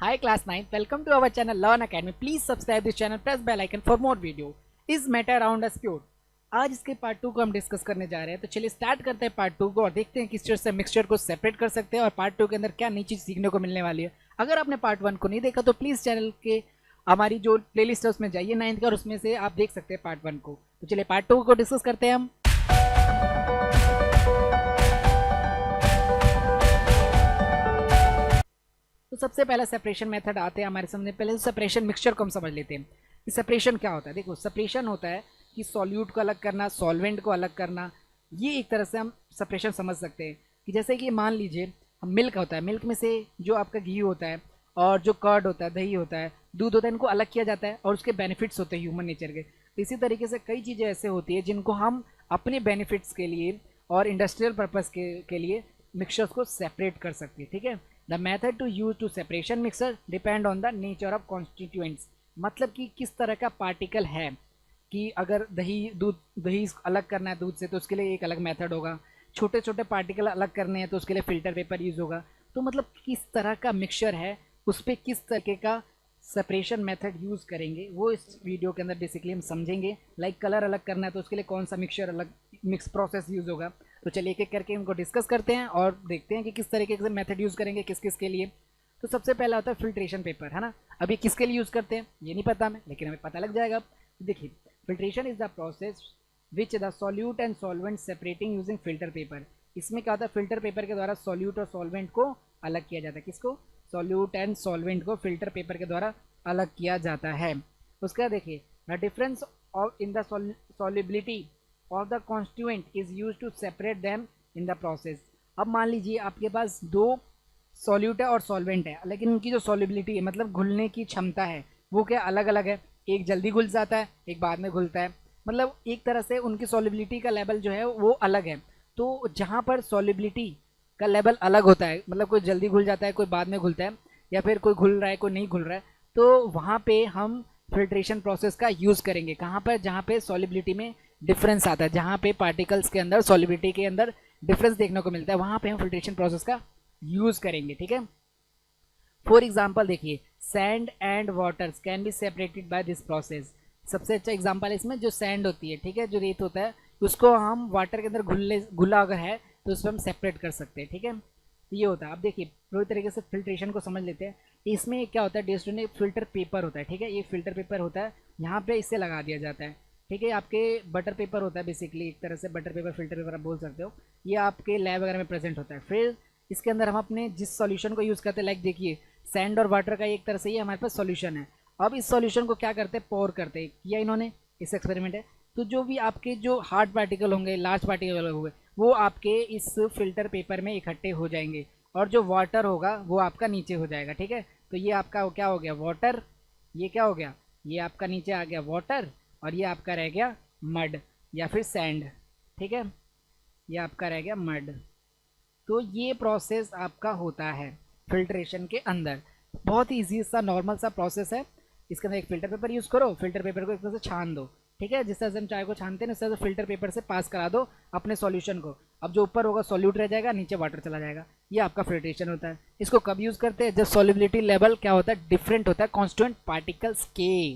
Hi class 9th, welcome to our channel Learn Academy. Please subscribe this channel, press bell icon for more video. Is matter around us pure? आज इसके part 2 को हम discuss करने जा रहे हैं, तो चलिए स्टार्ट करते हैं पार्ट 2 को और देखते हैं किस तरह से मिक्सचर को सेपरेट कर सकते हैं और पार्ट 2 के अंदर क्या नई चीज़ सीखने को मिलने वाली है। अगर आपने पार्ट 1 को नहीं देखा तो प्लीज़ चैनल के हमारी जो प्लेलिस्ट है उसमें जाइए 9th का और उसमें से आप देख सकते हैं पार्ट 1 को। तो चलिए पार्ट 2 को डिस्कस करते हैं हम। तो सबसे पहला सेपरेशन मेथड आते हैं हमारे सामने। पहले सेपरेशन मिक्सचर को हम समझ लेते हैं कि सेपरेशन क्या होता है। देखो सेपरेशन होता है कि सॉल्यूट को अलग करना, सॉल्वेंट को अलग करना। ये एक तरह से हम सेपरेशन समझ सकते हैं कि जैसे कि मान लीजिए हम मिल्क होता है, मिल्क में से जो आपका घी होता है और जो कर्ड होता है, दही होता है, दूध होता है, इनको अलग किया जाता है और उसके बेनिफिट्स होते हैं ह्यूमन नेचर के। तो इसी तरीके से कई चीज़ें ऐसे होती है जिनको हम अपने बेनिफिट्स के लिए और इंडस्ट्रियल पर्पज़ के लिए मिक्सचर्स को सेपरेट कर सकते हैं। ठीक है। The method to use to separation mixer depend on the nature of constituents. मतलब कि किस तरह का पार्टिकल है, कि अगर दही अलग करना है दूध से तो उसके लिए एक अलग मेथड होगा, छोटे छोटे पार्टिकल अलग करने हैं तो उसके लिए फ़िल्टर पेपर यूज़ होगा। तो मतलब किस तरह का मिक्सचर है उस पर किस तरीके का सेपरेशन मेथड यूज़ करेंगे वो इस वीडियो के अंदर बेसिकली हम समझेंगे। लाइक कलर अलग करना है तो उसके लिए कौन सा मिक्सचर अलग मिक्स प्रोसेस यूज़ होगा। तो चलिए एक एक करके इनको डिस्कस करते हैं और देखते हैं कि किस तरीके से मेथड यूज़ करेंगे किस किस के लिए। तो सबसे पहला होता है फिल्ट्रेशन पेपर, है ना। अब ये किसके लिए यूज़ करते हैं ये नहीं पता हमें, लेकिन हमें पता लग जाएगा। देखिए filtration is the process which the solute and solvent separating using filter paper. इसमें क्या होता है, फिल्टर पेपर के द्वारा सॉल्यूट और सॉल्वेंट को अलग किया जाता है। किसको? सॉल्यूट एंड सॉल्वेंट को फिल्टर पेपर के द्वारा अलग किया जाता है। उसका देखिए the difference of in the solubility of the constituent is use to separate them in the process. अब मान लीजिए आपके पास दो सॉल्यूट है और सॉल्वेंट है, लेकिन उनकी जो सॉल्युबिलिटी है मतलब घुलने की क्षमता है वो क्या अलग अलग है। एक जल्दी घुल जाता है, एक बाद में घुलता है। मतलब एक तरह से उनकी सॉल्युबिलिटी का लेवल जो है वो अलग है। तो जहाँ पर सॉल्युबिलिटी का लेवल अलग होता है, मतलब कोई जल्दी घुल जाता है, कोई बाद में घुलता है, या फिर कोई घुल रहा है कोई नहीं घुल रहा है, तो वहाँ पे हम फिल्ट्रेशन प्रोसेस का यूज़ करेंगे। कहाँ पर? जहाँ पे सॉल्युबिलिटी में डिफरेंस आता है, जहाँ पे पार्टिकल्स के अंदर सॉल्युबिलिटी के अंदर डिफरेंस देखने को मिलता है, वहाँ पे हम फिल्ट्रेशन प्रोसेस का यूज़ करेंगे। ठीक है। फॉर एग्जाम्पल देखिए sand and waters can be separated by this process. सबसे अच्छा एग्जाम्पल है इसमें जो सैंड होती है, ठीक है, जो रेत होता है, उसको हम वाटर के अंदर घुला अगर है तो उसको हम सेपरेट कर सकते हैं। ठीक है। तो ये होता है। अब देखिए पूरी तरीके से फिल्ट्रेशन को समझ लेते हैं। इसमें क्या होता है, डेस्टोने फिल्टर पेपर होता है। ठीक है। ये फिल्टर पेपर होता है, यहाँ पे इससे लगा दिया जाता है। ठीक है। आपके बटर पेपर होता है, बेसिकली एक तरह से बटर पेपर फिल्टर पेपर आप बोल सकते हो। ये आपके लैब वगैरह में प्रेजेंट होता है। फिर इसके अंदर हम अपने जिस सॉल्यूशन को यूज़ करते हैं, लाइक देखिए सैंड और वाटर का एक तरह से ये हमारे पास सॉल्यूशन है। अब इस सॉल्यूशन को क्या करते हैं, पोर करते हैं, किया इन्होंने, इस एक्सपेरिमेंट है। तो जो भी आपके जो हार्ड पार्टिकल होंगे, लार्ज पार्टिकल होंगे, वो आपके इस फिल्टर पेपर में इकट्ठे हो जाएंगे और जो वाटर होगा वो आपका नीचे हो जाएगा। ठीक है। तो ये आपका क्या हो गया, वाटर। ये क्या हो गया, ये आपका नीचे आ गया वाटर और ये आपका रह गया मड या फिर सैंड। ठीक है। ये आपका रह गया मड। तो ये प्रोसेस आपका होता है फिल्ट्रेशन के अंदर। बहुत ही ईजी सा नॉर्मल सा प्रोसेस है। इसके अंदर एक फ़िल्टर पेपर यूज़ करो, फिल्टर पेपर को एक तरह से छान दो। ठीक है। जिस तरह से हम चाय को छानते हैं उस तरह से फिल्टर पेपर से पास करा दो अपने सॉल्यूशन को। अब जो ऊपर होगा सॉल्यूट रह जाएगा, नीचे वाटर चला जाएगा। ये आपका फिल्ट्रेशन होता है। इसको कब यूज़ करते हैं, जब सॉल्युबिलिटी लेवल क्या होता है, डिफरेंट होता है कॉन्स्टिट्यूएंट पार्टिकल्स के।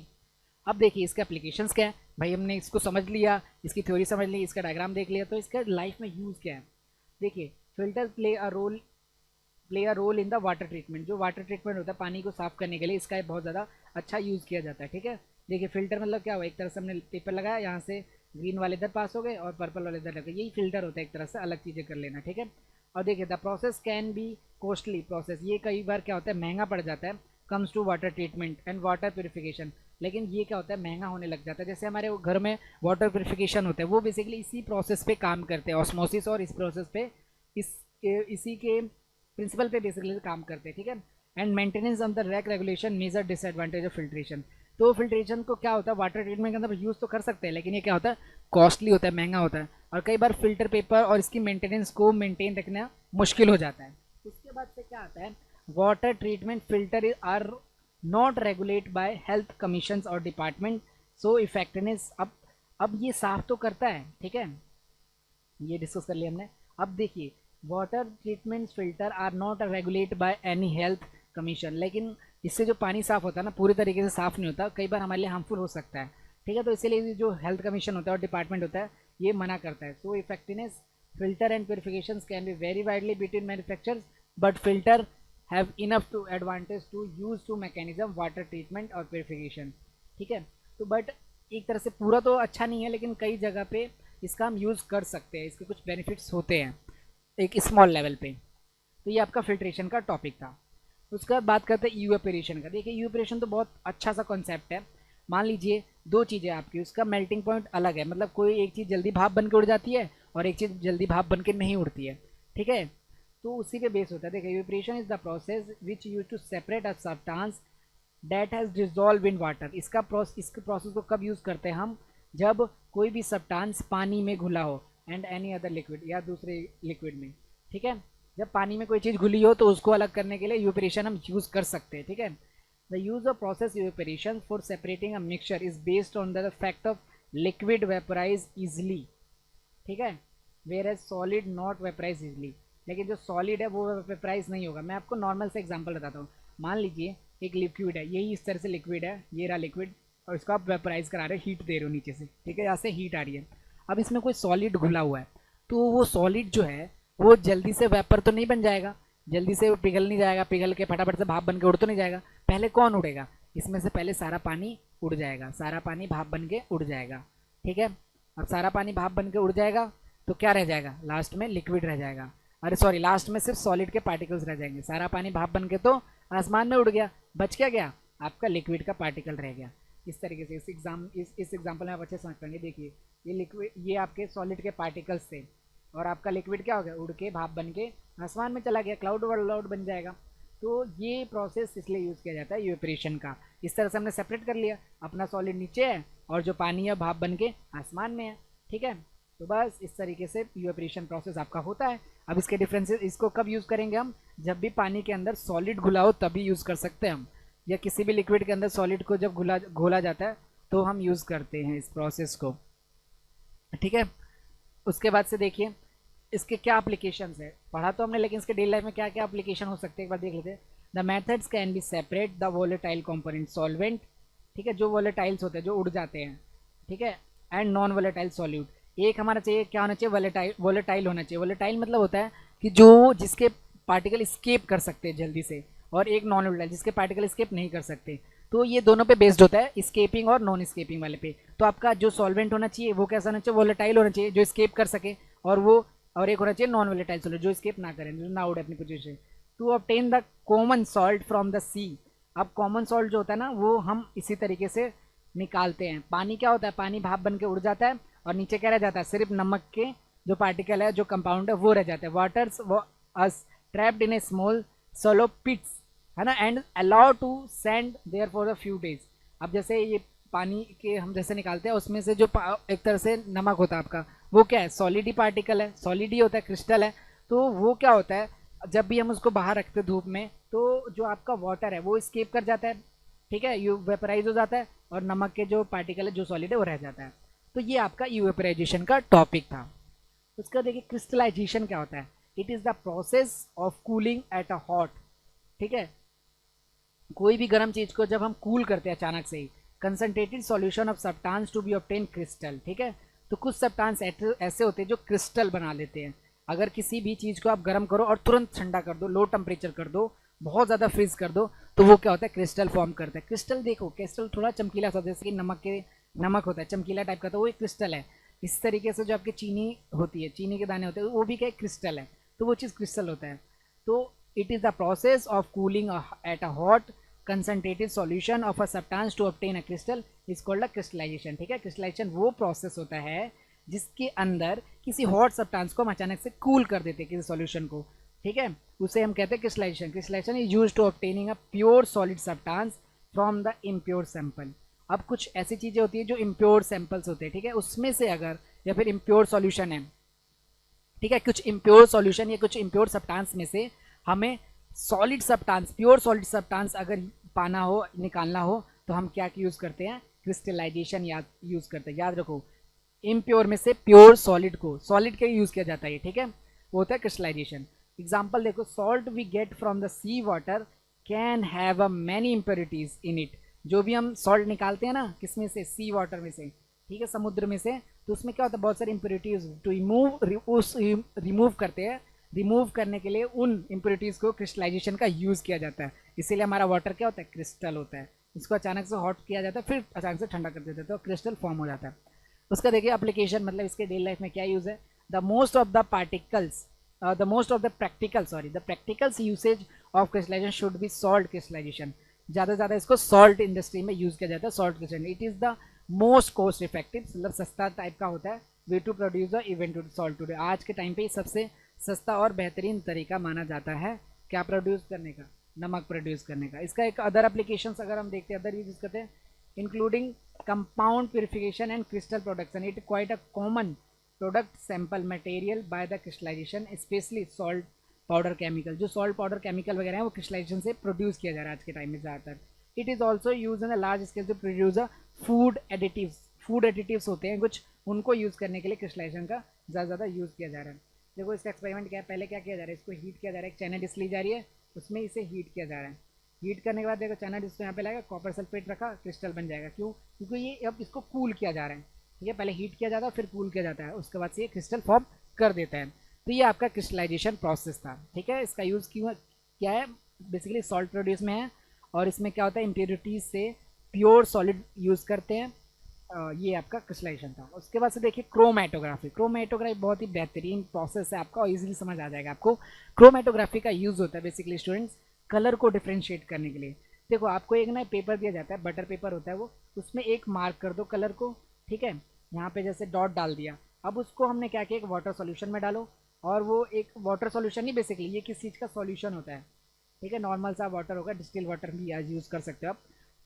अब देखिए इसके एप्लीकेशंस क्या है। भाई हमने इसको समझ लिया, इसकी थ्योरी समझ ली, इसका डायग्राम देख लिया, तो इसका लाइफ में यूज़ क्या है। देखिए filter play a role in the water treatment. जो वाटर ट्रीटमेंट होता है पानी को साफ करने के लिए, इसका बहुत ज़्यादा अच्छा यूज़ किया जाता है। ठीक है। देखिए फिल्टर मतलब क्या हुआ, एक तरह से हमने पेपर लगाया, यहाँ से ग्रीन वाले इधर पास हो गए और पर्पल वाले इधर लगे, यही फिल्टर होता है एक तरह से, अलग चीज़ें कर लेना। ठीक है। और देखिए the process can be costly process. ये कई बार क्या होता है, महंगा पड़ जाता है। Comes to water treatment and water purification. लेकिन ये क्या होता है, महंगा होने लग जाता है। जैसे हमारे घर में वाटर प्योरीफिकेशन होता है, वो बेसिकली इसी प्रोसेस पे काम करते हैं, ऑस्मोसिस, और इस प्रोसेस पे इसी के प्रिंसिपल पे बेसिकली काम करते हैं। ठीक है। And maintenance of the rack regulation major disadvantage of filtration. तो फिल्ट्रेशन को क्या होता है, वाटर ट्रीटमेंट के अंदर यूज़ तो कर सकते हैं, लेकिन ये क्या होता है, कॉस्टली होता है, महंगा होता है, और कई बार फिल्टर पेपर और इसकी मेंटेनेंस को मेंटेन रखना मुश्किल हो जाता है। उसके बाद से क्या आता है, water treatment filter are not regulate by health commission और डिपार्टमेंट, सो इफेक्टिवनेस। अब ये साफ तो करता है, ठीक है, ये डिस्कस कर लिया हमने। अब देखिए water treatment filter are not regulate by any health commission, लेकिन इससे जो पानी साफ़ होता है ना पूरी तरीके से साफ़ नहीं होता, कई बार हमारे लिए हार्मफुल हो सकता है। ठीक है, तो इसीलिए जो हेल्थ कमीशन होता है और डिपार्टमेंट होता है ये मना करता है। सो effectiveness filter and purifications can be very widely between manufacturers, but filter have enough to advantage to use to mechanism water treatment और purification। ठीक है, तो बट एक तरह से पूरा तो अच्छा नहीं है, लेकिन कई जगह पे इसका हम यूज़ कर सकते हैं, इसके कुछ बेनिफिट्स होते हैं एक स्मॉल लेवल पे। तो ये आपका फिल्ट्रेशन का टॉपिक था। उसके बाद बात करते हैं यूएपरेशन का। देखिए यूएपरेशन तो बहुत अच्छा सा कॉन्सेप्ट है। मान लीजिए दो चीज़ें आपकी, उसका मेल्टिंग पॉइंट अलग है, मतलब कोई एक चीज़ जल्दी भाप बन के उड़ जाती है और एक चीज़ जल्दी भाप बन के नहीं उड़ती है। ठीक है, तो उसी पे बेस होता है। देखिए evaporation is the process which use to separate a substance that has dissolve in water. इसके प्रोसेस को कब यूज़ करते हैं हम, जब कोई भी सब्सटेंस पानी में घुला हो एंड एनी अदर लिक्विड, या दूसरे लिक्विड में। ठीक है, जब पानी में कोई चीज़ घुली हो तो उसको अलग करने के लिए यूएपरेशन हम यूज़ कर सकते हैं। ठीक है, the use of process evaporation for separating a mixture is based on the fact of liquid vaporise easily. ठीक है, whereas solid not vaporise easily. लेकिन जो सॉलिड है वो वेपराइज नहीं होगा। मैं आपको नॉर्मल से एग्जांपल बताता हूँ। मान लीजिए एक लिक्विड है, यही इस तरह से लिक्विड है, ये रहा लिक्विड, और इसको आप वेपराइज करा रहे हो, हीट दे रहे हो नीचे से। ठीक है, यहाँ से हीट आ रही है। अब इसमें कोई सॉलिड घुला हुआ है, तो वो सॉलिड जो है वो जल्दी से वेपर तो नहीं बन जाएगा, जल्दी से पिघल नहीं जाएगा, पिघल के फटाफट से भाप बन के उड़ तो नहीं जाएगा। पहले कौन उड़ेगा, इसमें से पहले सारा पानी उड़ जाएगा, सारा पानी भाप बन के उड़ जाएगा। ठीक है, अब सारा पानी भाप बन के उड़ जाएगा तो क्या रह जाएगा, लास्ट में लिक्विड रह जाएगा। अरे सॉरी, लास्ट में सिर्फ सॉलिड के पार्टिकल्स रह जाएंगे। सारा पानी भाप बन के तो आसमान में उड़ गया, बच क्या गया, आपका लिक्विड का पार्टिकल रह गया। इस तरीके से इस एग्जाम्पल में आप अच्छे समझ पाएंगे। देखिए ये लिक्विड, ये आपके सॉलिड के पार्टिकल्स थे, और आपका लिक्विड क्या हो गया, उड़ के भाप बन के आसमान में चला गया, क्लाउड वर्ल्ड बन जाएगा। तो ये प्रोसेस इसलिए यूज़ किया जाता है यूएपरेशन का। इस तरह से हमने सेपरेट कर लिया, अपना सॉलिड नीचे है और जो पानी है भाप बन के आसमान में है। ठीक है, तो बस इस तरीके से यूएपरेशन प्रोसेस आपका होता है। अब इसके डिफरेंसेस, इसको कब यूज़ करेंगे हम, जब भी पानी के अंदर सॉलिड घुला हो तभी यूज़ कर सकते हैं हम, या किसी भी लिक्विड के अंदर सॉलिड को जब घोला जाता है तो हम यूज़ करते हैं इस प्रोसेस को। ठीक है, उसके बाद से देखिए इसके क्या एप्लीकेशंस है, पढ़ा तो हमने, लेकिन इसके डेली लाइफ में क्या क्या एप्लीकेशन हो सकते हैं एक बार देख लेते हैं। The methods can be separate the volatile component solvent. ठीक है, जो वोलेटाइल्स होते हैं जो उड़ जाते हैं। ठीक है, एंड नॉन वोलेटाइल सॉल्यूट। एक हमारा चाहिए क्या होना चाहिए, वोलेटाइल होना चाहिए। वोलेटाइल मतलब होता है कि जो जिसके पार्टिकल स्केप कर सकते हैं जल्दी से, और एक नॉन वोलेटाइल जिसके पार्टिकल स्केप नहीं कर सकते। तो ये दोनों पे बेस्ड होता है, स्केपिंग और नॉन स्केपिंग वाले पे। तो आपका जो सॉल्वेंट होना चाहिए वो कैसा होना चाहिए, वोलेटाइल होना चाहिए, जो स्केप कर सके, और एक होना चाहिए नॉन वोलेटाइल सॉल्यूट, जो स्केप ना करें, ना उड़े अपनी पोजीशन से। To obtain the common salt from the sea. अब कॉमन सॉल्ट जो होता है ना वो हम इसी तरीके से निकालते हैं। पानी क्या होता है, पानी भाप बन के उड़ जाता है और नीचे क्या रह जाता है, सिर्फ नमक के जो पार्टिकल है, जो कंपाउंड है वो रह जाता है। Waters as trapped in a small shallow pits, है ना, and allow to stand there for a few days. अब जैसे ये पानी के हम जैसे निकालते हैं, उसमें से जो एक तरह से नमक होता है आपका, वो क्या है, सॉलिड ही पार्टिकल है, सॉलिड ही होता है, क्रिस्टल है। तो वो क्या होता है, जब भी हम उसको बाहर रखते हैं धूप में, तो जो आपका वाटर है वो स्केप कर जाता है। ठीक है, यू वेपराइज हो जाता है, और नमक के जो पार्टिकल है जो सॉलिड है वो रह जाता है। तो ये आपका यूवेपराइजेशन का टॉपिक था। उसका देखिए क्रिस्टलाइजेशन क्या होता है, it is the process of cooling at a hot. ठीक है, कोई भी गर्म चीज़ को जब हम कूल करते हैं अचानक से ही, concentrated solution of substance to be obtain crystal. ठीक है, तो कुछ सब्सटेंस ऐसे होते हैं जो क्रिस्टल बना लेते हैं। अगर किसी भी चीज़ को आप गर्म करो और तुरंत ठंडा कर दो, लो टेम्परेचर कर दो, बहुत ज़्यादा फ्रीज कर दो, तो वो क्या होता है, क्रिस्टल फॉर्म करता है। क्रिस्टल देखो, क्रिस्टल थोड़ा चमकीला सा, जैसे कि नमक होता है चमकीला टाइप का, तो वो एक क्रिस्टल है। इस तरीके से जो आपकी चीनी होती है, चीनी के दाने होते हैं, वो भी क्या क्रिस्टल है, तो वो चीज़ क्रिस्टल होता है। तो it is the process of cooling at a hot concentrated solution of a substance to obtain a crystal is called a crystallisation. ठीक है, क्रिस्टलाइजेशन वो प्रोसेस होता है जिसके अंदर किसी हॉट सब्सटेंस को हम अचानक से कूल कर देते हैं, किसी सॉल्यूशन को। ठीक है, उसे हम कहते हैं crystallisation. Crystallisation is used to obtaining a pure solid substance from the impure sample. अब कुछ ऐसी चीज़ें होती है जो इम्प्योर सैंपल्स होते हैं, ठीक है, उसमें से अगर, या फिर इम्प्योर सॉल्यूशन है, ठीक है, कुछ इम्प्योर सॉल्यूशन या कुछ इम्प्योर सब्सटेंस में से हमें solid substance, pure solid substance अगर पाना हो, निकालना हो, तो हम क्या यूज़ करते हैं, क्रिस्टलाइजेशन यूज़ करते हैं। याद रखो, इम्प्योर में से प्योर सॉलिड को, सॉलिड के यूज़ किया जाता है, ठीक है, वो होता है क्रिस्टलाइजेशन। एग्जाम्पल देखो, salt we get from the sea water can have a many impurities in it. जो भी हम सॉल्ट निकालते हैं ना, किस में से, सी वाटर में से, ठीक है, समुद्र में से, तो उसमें क्या होता है, बहुत सारी इम्प्योरिटीज टू रिमूव करते हैं। रिमूव करने के लिए उन इम्प्योरिटीज़ को क्रिस्टलाइजेशन का यूज़ किया जाता है। इसीलिए हमारा वाटर क्या होता है, क्रिस्टल होता है। इसको अचानक से हॉट किया जाता है, फिर अचानक से ठंडा कर देते हैं तो क्रिस्टल फॉर्म हो जाता है। उसका देखिए एप्लीकेशन, मतलब इसके डेली लाइफ में क्या यूज़ है। The most of the particles the practicals usage of crystallisation should be salt crystallisation. ज़्यादा से ज़्यादा इसको सॉल्ट इंडस्ट्री में यूज़ किया जाता है, salt crystallisation. It is the most cost effective, मतलब सस्ता टाइप का होता है, way to produce the event to salt today. आज के टाइम पे सबसे सस्ता और बेहतरीन तरीका माना जाता है क्या प्रोड्यूस करने का, नमक प्रोड्यूस करने का। इसका एक अदर एप्लीकेशंस अगर हम देखते हैं, अदर यूज करते हैं, including compound purification and crystal production. It quite a common product sample material by the crystallisation, specially salt powder chemical. जो सॉल्ट पाउडर केमिकल वगैरह है वो क्रिस्टलाइजेशन से प्रोड्यूस किया जा रहा है आज के टाइम में ज़्यादातर। It is also use in a large scale to produce a food additives. Food additives होते हैं कुछ, उनको यूज़ करने के लिए क्रिस्टलाइजेशन का ज़्यादा यूज़ किया जा रहा है। देखो इसका एक्सपेरिमेंट क्या है, पहले क्या किया जा रहा है, इसको हीट किया जा रहा है। एक चैनल डिस्क ली जा रही है, उसमें इसे हीट किया जा रहा है। हीट करने के बाद देखो चैनल डिस्क यहाँ पे लगेगा, कॉपर सल्फेट रखा, क्रिस्टल बन जाएगा। क्यों? क्योंकि ये अब इसको कूल किया जा रहा है, ठीक है। पहले हीट किया जाता है, फिर कूल किया जाता है, उसके बाद से ये क्रिस्टल फॉर्म कर देता है। तो ये आपका क्रिस्टलाइजेशन प्रोसेस था, ठीक है। इसका यूज़ क्यों क्या है, बेसिकली सॉल्ट प्रोड्यूस में है, और इसमें क्या होता है, इम्प्योरिटीज से प्योर सॉलिड यूज़ करते हैं। ये आपका क्रिस्टलाइजेशन था। उसके बाद से देखिए क्रोमेटोग्राफी। क्रोमेटोग्राफी बहुत ही बेहतरीन प्रोसेस है आपका, और इजीली समझ आ जाएगा आपको। क्रोमेटोग्राफी का यूज़ होता है बेसिकली स्टूडेंट्स कलर को डिफ्रेंशिएट करने के लिए। देखो आपको एक ना पेपर दिया जाता है, बटर पेपर होता है वो, उसमें एक मार्क कर दो कलर को, ठीक है। यहाँ पे जैसे डॉट डाल दिया, अब उसको हमने क्या किया, एक वाटर सॉल्यूशन में डालो, और वो एक वाटर सॉल्यूशन नहीं, बेसिकली ये किस चीज़ का सॉल्यूशन होता है, ठीक है। नॉर्मल सा वाटर होगा, डिस्टिल वाटर भी आज यूज़ कर सकते हो आप।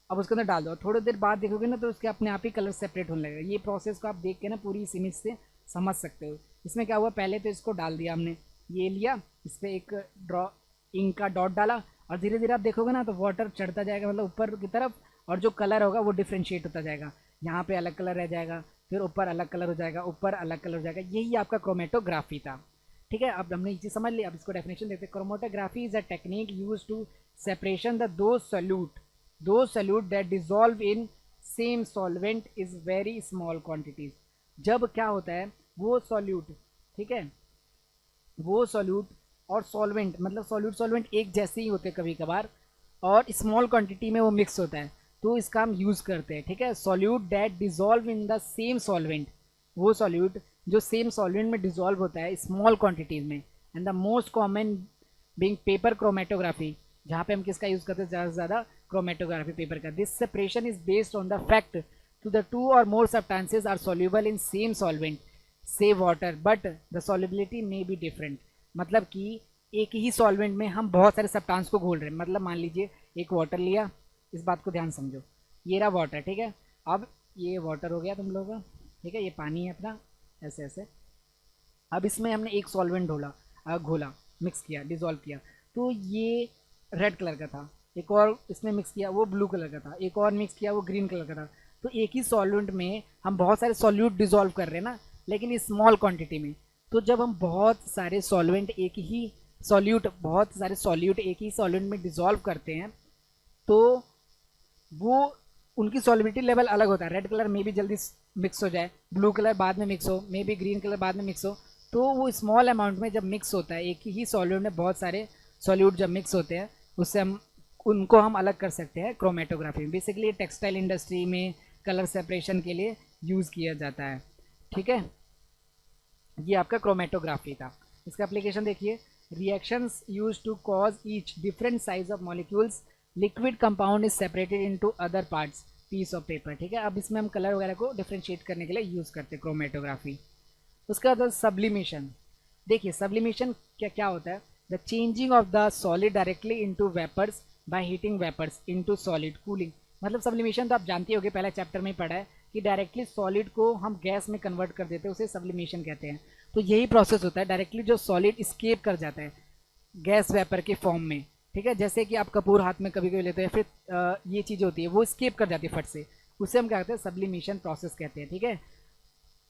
अब उसके अंदर डाल दो, थोड़ी देर बाद देखोगे ना तो उसके अपने आप ही कलर सेपरेट होने लगेगा। ये प्रोसेस को आप देख के ना पूरी इस इमेज से समझ सकते हो। इसमें क्या हुआ, पहले तो इसको डाल दिया हमने, ये लिया, इस पर एक इंक का डॉट डाला, और धीरे धीरे आप देखोगे ना तो वाटर चढ़ता जाएगा, मतलब ऊपर की तरफ, और जो कलर होगा वो डिफ्रेंशिएट होता जाएगा। यहाँ पे अलग कलर रह जाएगा, फिर ऊपर अलग कलर हो जाएगा, ऊपर अलग कलर हो जाएगा। यही आपका क्रोमेटोग्राफी था, ठीक है। अब हमने ये चीज़ समझ ली। अब इसको डेफिनेशन देखते हैं। Chromatography is a technique use to separation the दो solute that dissolve in same solvent is very small quantities. जब क्या होता है, वो सॉल्यूट, ठीक है, वो सॉल्यूट और सॉल्वेंट, मतलब सॉल्वेंट एक जैसे ही होते हैं कभी कभार, और स्मॉल क्वांटिटी में वो मिक्स होता है, तो इसका हम यूज़ करते हैं, ठीक है। Solute that dissolve in the same solvent, वो सॉल्यूट जो सेम सॉल्वेंट में डिजॉल्व होता है स्मॉल क्वांटिटीज में। And the most common being paper chromatography, जहाँ पे हम किसका यूज़ करते हैं ज़्यादा से ज़्यादा, क्रोमेटोग्राफी पेपर का। This separation is based on the fact to the two or more substances are soluble in same solvent say water, but the solubility may be different. मतलब कि एक ही सॉल्वेंट में हम बहुत सारे सब्सटेंस को घोल रहे हैं। मतलब मान लीजिए एक वाटर लिया, इस बात को ध्यान समझो, ये रहा वाटर, ठीक है। अब ये वाटर हो गया तुम लोगों का, ठीक है, ये पानी है अपना, ऐसे ऐसे। अब इसमें हमने एक सॉल्वेंट घोला, मिक्स किया, डिजोल्व किया, तो ये रेड कलर का था। एक और इसमें मिक्स किया, वो ब्लू कलर का था। एक और मिक्स किया, वो ग्रीन कलर का था। तो एक ही सॉल्वेंट में हम बहुत सारे सॉल्यूट डिजोल्व कर रहे हैं ना, लेकिन स्मॉल क्वांटिटी में। तो जब हम बहुत सारे सॉल्वेंट एक ही सॉल्यूट एक ही सॉल्वेंट में डिजोल्व करते हैं, तो वो उनकी सॉल्युबिलिटी लेवल अलग होता है। रेड कलर में भी जल्दी मिक्स हो जाए, ब्लू कलर बाद में मिक्स हो, मे बी ग्रीन कलर बाद में मिक्स हो। तो वो स्मॉल अमाउंट में जब मिक्स होता है, एक ही सॉल्यूट में बहुत सारे सॉल्यूट जब मिक्स होते हैं, उससे हम उनको हम अलग कर सकते हैं क्रोमेटोग्राफी में। बेसिकली टेक्सटाइल इंडस्ट्री में कलर सेपरेशन के लिए यूज़ किया जाता है, ठीक है। ये आपका क्रोमेटोग्राफी था। इसका एप्लीकेशन देखिए, reactions use to cause each different size of molecules, liquid compound is separated into other parts piece of paper, ठीक है। अब इसमें हम कलर वगैरह को डिफ्रेंशिएट करने के लिए यूज़ करते हैं क्रोमेटोग्राफी। उसके बाद सब्लिमेशन। देखिए सब्लिमेशन क्या क्या होता है, the changing of the solid directly into vapours by heating vapours into solid cooling. मतलब सब्लिमेशन तो आप जानते होंगे, पहले चैप्टर में ही पढ़ा है कि डायरेक्टली सॉलिड को हम गैस में कन्वर्ट कर देते हैं, उसे सब्लिमेशन कहते हैं। तो यही प्रोसेस होता है, डायरेक्टली जो सॉलिड स्केप कर जाता है गैस वेपर के फॉर्म में, ठीक है। जैसे कि आप कपूर हाथ में कभी कभी लेते हैं, फिर ये चीज़ होती है वो स्केप कर जाती है फट से, उसे हम क्या कहते हैं, सब्लिमेशन प्रोसेस कहते हैं, ठीक है।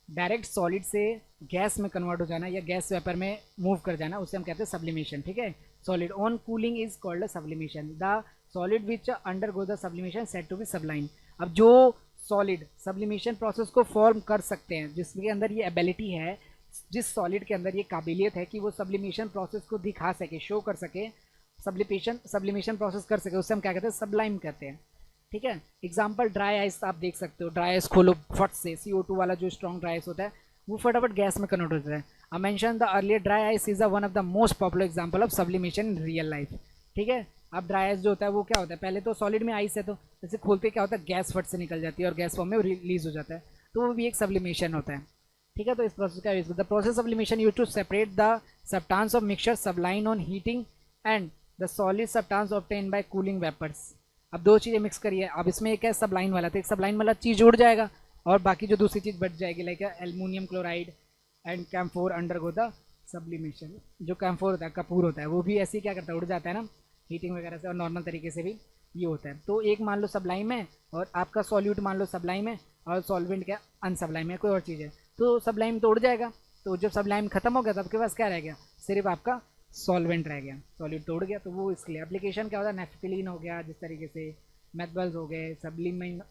डायरेक्ट सॉलिड से गैस में कन्वर्ट हो जाना या गैस वेपर में मूव कर जाना, उसे हम कहते हैं सब्लिमेशन, ठीक है। solid. On cooling is called a sublimation. The solid which undergo the sublimation said to be sublime. अब जो सॉलिड सब्लिमेशन प्रोसेस को फॉर्म कर सकते हैं, जिसके अंदर ये एबिलिटी है, जिस सॉलिड के अंदर ये काबिलियत है कि वो सब्लिमेशन प्रोसेस को दिखा सके, शो कर सके, सब्लिमेशन प्रोसेस कर सके, उससे हम क्या कहते हैं, सबलाइम कहते हैं। ठीक है, एग्जाम्पल ड्राई आइस आप देख सकते हो, ड्राई आइस खोलो फट से, CO2 वाला जो स्ट्रॉन्ग ड्राई आइस होता है वो फटाफट गैस में कन्वर्ट हो जाता है। I mention the earlier dry ice is one of the most popular example of sublimation in real life. ठीक है, अब ड्राई आइस जो होता है वो क्या होता है, पहले तो सॉलिड में आइस है, तो जैसे खोलते क्या होता है, गैस फट से निकल जाती है और गैस फॉर्म में रिलीज हो जाता है, तो वो भी एक सब्लिमेशन होता है। ठीक है, तो इस प्रोसेस का use, the process sublimation use to separate the substance of mixture sublime on heating and the solid substance obtain by cooling vapours. अब दो चीज़ें मिक्स करिए, अब इसमें एक है सबलाइन वाला, तो एक सबलाइन वाला चीज़ उड़ जाएगा और बाकी जो दूसरी चीज़ बच जाएगी, like aluminium chloride and camphor undergo the sublimation. जो कैम्फोर होता है, कपूर होता है, वो भी ऐसे ही क्या करता है, उड़ जाता है ना हीटिंग वगैरह से, और नॉर्मल तरीके से भी ये होता है। तो एक मान लो सबलाइम है और आपका सॉल्यूट मान लो सबलाइम है और सॉल्वेंट क्या अनसब्लाइम है, कोई और चीज़ है, तो सबलाइम तो उड़ जाएगा। तो जब सबलाइम खत्म हो गया तो आपके पास क्या रह गया, सिर्फ आपका सॉल्वेंट रह गया, सॉल्यूट तो उड़ गया। तो वो इसके लिए एप्लीकेशन क्या होता है, नेफ्थलीन हो गया, जिस तरीके से मैथबल्स हो गए,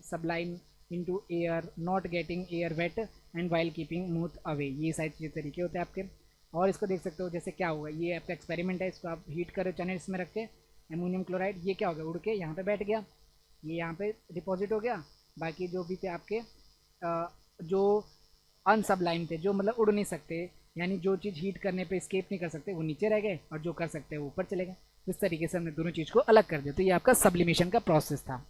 sublime into air, not getting air wet and while keeping moth away, ये सारे तरीके होते हैं आपके। और इसको देख सकते हो, जैसे क्या होगा, ये आपका एक्सपेरिमेंट है, इसको आप हीट करो चैनल्स में रख के, एमोनियम क्लोराइड, ये क्या हो गया, उड़ के यहाँ पे बैठ गया, ये यहाँ पे डिपॉजिट हो गया। बाकी जो भी थे आपके जो अनसब्लाइम थे, जो मतलब उड़ नहीं सकते, यानी जो चीज़ हीट करने पे स्केप नहीं कर सकते, वो नीचे रह गए, और जो कर सकते हैं वो ऊपर चले गए। इस तरीके से हमने दोनों चीज़ को अलग कर दिया। तो ये आपका सब्लिमेशन का प्रोसेस था।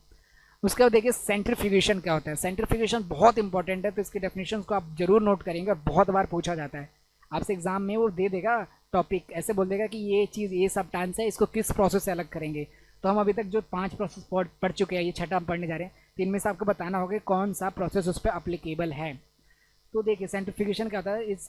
उसके बाद देखिए सेंट्रीफ्यूगेशन क्या होता है। सेंट्रीफ्यूगेशन बहुत इंपॉर्टेंट है, तो इसके डेफिनेशन को आप जरूर नोट करेंगे और बहुत बार पूछा जाता है आपसे एग्जाम में। वो दे देगा टॉपिक, ऐसे बोल देगा कि ये चीज़, ये सब्सटेंस है, इसको किस प्रोसेस से अलग करेंगे। तो हम अभी तक जो 5 प्रोसेस पढ़ चुके हैं, ये छठा हम पढ़ने जा रहे हैं, तो इनमें से आपको बताना होगा कौन सा प्रोसेस उस पर अप्लीकेबल है। तो देखिए सेंट्रीफ्यूगेशन क्या होता है, is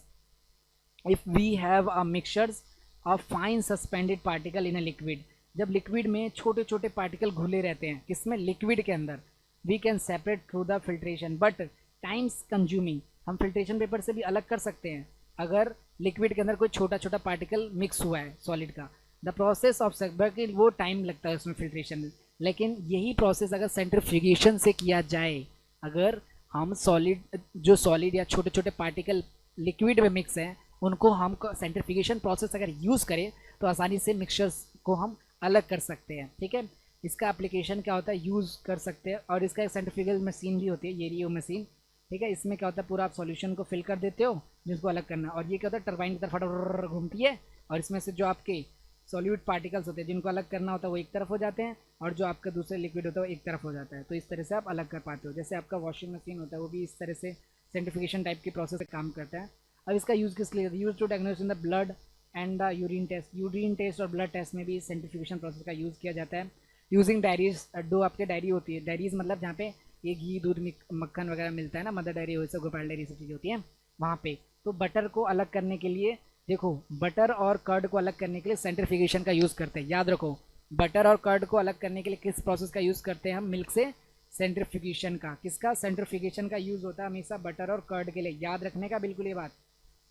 if we have a mixtures of fine suspended particle in a liquid, जब लिक्विड में छोटे छोटे पार्टिकल घुले रहते हैं, किसमें, लिक्विड के अंदर, we can separate through the filtration but times consuming, हम फिल्ट्रेशन पेपर से भी अलग कर सकते हैं अगर लिक्विड के अंदर कोई छोटा छोटा पार्टिकल मिक्स हुआ है सॉलिड का। द प्रोसेस ऑफ कि वो टाइम लगता है उसमें फिल्ट्रेशन में, लेकिन यही प्रोसेस अगर सेंट्रीफ्यूगेशन से किया जाए, अगर हम सॉलिड, जो सॉलिड या छोटे छोटे पार्टिकल लिक्विड में मिक्स हैं, उनको हम सेंट्रीफ्यूगेशन प्रोसेस अगर यूज़ करें तो आसानी से मिक्सचर्स को हम अलग कर सकते हैं। ठीक है, इसका एप्लीकेशन क्या होता है, यूज़ कर सकते हैं, और इसका एक सेंट्रीफ्यूगल मशीन भी होती है, ये रही वो मशीन। ठीक है, इसमें क्या होता है, पूरा आप सॉल्यूशन को फिल कर देते हो जिसको अलग करना, और ये क्या होता है, टरबाइन की तरफ फटाफट घूमती है, और इसमें से जो आपके सॉल्यूट पार्टिकल्स होते हैं जिनको अलग करना होता है वो एक तरफ हो जाते हैं, और जो आपका दूसरा लिक्विड होता है वो एक तरफ हो जाता है। तो इस तरह से आप अलग कर पाते हो। जैसे आपका वॉशिंग मशीन होता है, वो भी इस तरह से सेंट्रीफ्यूगेशन टाइप की प्रोसेस से काम करता है। अब इसका यूज़ किस लिए, use to diagnose in the blood and the urine test, urine test और ब्लड टेस्ट में भी सेंट्रीफ्यूगेशन प्रोसेस का यूज़ किया जाता है। यूजिंग डायरीज, दो आपके डायरी होती है, डायरीज मतलब जहाँ पे ये घी, दूध, मक्खन वगैरह मिलता है ना, मदर डायरी हो, गोपाल डायरी, सब चीज़ें होती हैं वहाँ पे। तो बटर को अलग करने के लिए, देखो बटर और कर्ड को अलग करने के लिए सेंट्रीफ्यूगेशन का यूज़ करते हैं, याद रखो। बटर और कर्ड को अलग करने के लिए किस प्रोसेस का यूज़ करते हैं हम, मिल्क से, सेंट्रीफ्यूगेशन का। किसका, सेंट्रीफ्यूगेशन का यूज़ होता है हमेशा बटर और कर्ड के लिए, याद रखने का बिल्कुल ये बात।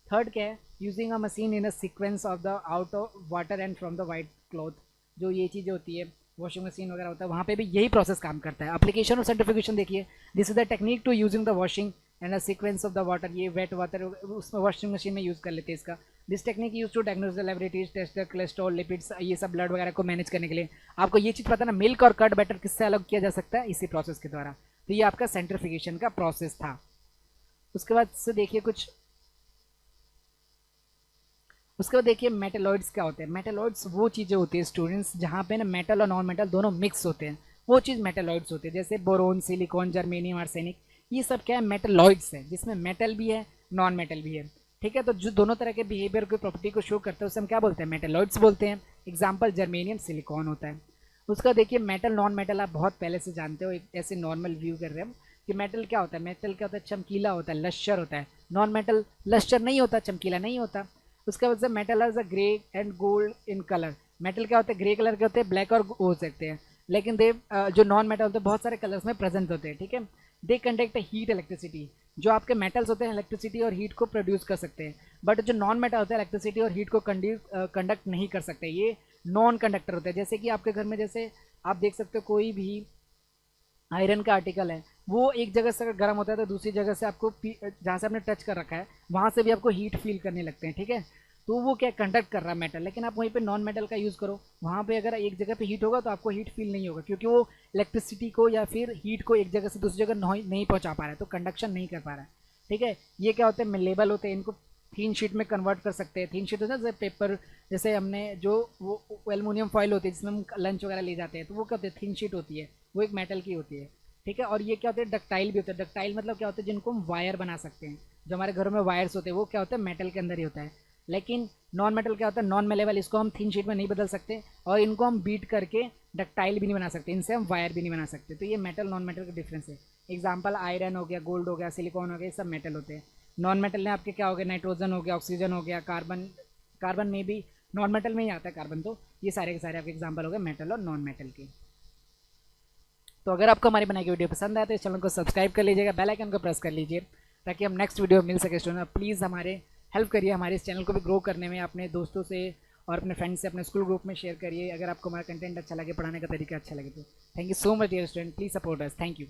थर्ड क्या है, using a machine in a sequence of the out of water and from the white cloth, जो ये चीज़ें होती है, वॉशिंग मशीन वगैरह होता है, वहाँ पे भी यही प्रोसेस काम करता है। एप्लीकेशन ऑफ सेंट्रीफ्यूगेशन देखिए, this is the technique to using the washing and a sequence of the water, ये वेट वाटर उसमें वॉशिंग मशीन में यूज़ कर लेते हैं इसका। This technique use to diagnose the laboratories, test the cholesterol, lipids, ये सब ब्लड वगैरह को मैनेज करने के लिए। आपको ये चीज़ पता ना, मिल्क और कर्ड बटर किससे अलग किया जा सकता है, इसी प्रोसेस के द्वारा। तो ये आपका सेंट्रीफ्यूगेशन का प्रोसेस था। उसके बाद से देखिए उसके बाद देखिए मेटलॉइड्स क्या होते हैं। मेटलॉइड्स वो चीज़ें होती है स्टूडेंट्स जहाँ पे ना मेटल और नॉन मेटल दोनों मिक्स होते हैं, वो चीज़ मेटलॉइड्स होते हैं। जैसे बोरोन, सिलिकॉन, जर्मेनियम, आर्सेनिक, ये सब क्या है, मेटलॉइड्स है, जिसमें मेटल भी है, नॉन मेटल भी है। ठीक है, तो जो दोनों तरह के बिहेवियर की प्रॉपर्टी को शो करते हैं उसे हम क्या बोलते हैं, मेटलॉइड्स बोलते हैं। एग्जाम्पल जर्मेनियम, सिलिकॉन होता है। उसका देखिए मेटल, नॉन मेटल आप बहुत पहले से जानते हो, एक ऐसे नॉर्मल व्यू कर रहे हैं हम कि मेटल क्या होता है, मेटल क्या होता है, चमकीला होता है, लश्चर होता है। नॉन मेटल लश्चर नहीं होता, चमकीला नहीं होता। उसके बाद से metal is a grey and gold in colour, metal क्या होते हैं, ग्रे कलर के होते हैं, ब्लैक और हो सकते हैं, लेकिन दे जो नॉन मेटल होते हैं बहुत सारे कलर्स में प्रेजेंट होते हैं। ठीक है, दे कंडक्ट हीट, इलेक्ट्रिसिटी, जो आपके मेटल्स होते हैं इलेक्ट्रिसिटी और हीट को प्रोड्यूस कर सकते हैं, बट जो नॉन मेटल होते हैं इलेक्ट्रिसिटी और हीट को कंडक्ट नहीं कर सकते। ये नॉन कंडक्टर होते हैं। जैसे कि आपके घर में जैसे आप देख सकते हो कोई भी आयरन का आर्टिकल है, वो एक जगह से अगर गर्म होता है तो दूसरी जगह से आपको जहाँ से आपने टच कर रखा है वहाँ से भी आपको हीट फील करने लगते हैं, ठीक है। तो वो क्या कंडक्ट कर रहा है मेटल, लेकिन आप वहीं पे नॉन मेटल का यूज़ करो, वहाँ पे अगर एक जगह पे हीट होगा तो आपको हीट फील नहीं होगा, क्योंकि वो इलेक्ट्रिसिटी को या फिर हीट को एक जगह से दूसरी जगह नहीं पहुँचा पा रहा है, तो कंडक्शन नहीं कर पा रहा है, ठीक है। ये क्या होते हैं, लेबल होते हैं, इनको थीन शीट में कन्वर्ट कर सकते हैं। थीन शीट होता है जैसे पेपर, जैसे हमने जो वो एलुमिनियम फॉइल होती है जिसमें हम लंच वगैरह ले जाते हैं, तो वो क्या होती है, थीन शीट होती है, वो एक मेटल की होती है, ठीक है। और ये क्या होते हैं, डक्टाइल भी होते हैं। डक्टाइल मतलब क्या होता है, जिनको हम वायर बना सकते हैं, जो हमारे घरों में वायर्स होते हैं वो क्या होता है, मेटल के अंदर ही होता है। लेकिन नॉन मेटल क्या होता है, नॉन मेलेबल, इसको हम थिन शीट में नहीं बदल सकते और इनको हम बीट करके डक्टाइल भी नहीं बना सकते, इनसे हम वायर भी नहीं बना सकते। तो ये मेटल नॉन मेटल का डिफरेंस है। एग्जाम्पल आयरन हो गया, गोल्ड हो गया, सिलिकॉन हो गया, ये सब मेटल होते हैं। नॉन मेटल में आपके क्या हो गया, नाइट्रोजन हो गया, ऑक्सीजन हो गया, कार्बन, कार्बन में भी नॉन मेटल में ही आता है कार्बन। तो ये सारे के सारे आपके एग्जाम्पल हो गए मेटल और नॉन मेटल के। तो अगर आपको हमारी बनाई गई वीडियो पसंद आए तो इस चैनल को सब्सक्राइब कर लीजिएगा, बेल आइकन को प्रेस कर लीजिए ताकि हम नेक्स्ट वीडियो मिल सके स्टूडेंट। प्लीज़ हमारे हेल्प करिए, हमारे इस चैनल को भी ग्रो करने में, अपने दोस्तों से और अपने फ्रेंड्स से, अपने स्कूल ग्रुप में शेयर करिए अगर आपको हमारा कंटेंट अच्छा लगे, पढ़ाने का तरीका अच्छा लगे तो। Thank you so much dear student, please support us, thank you.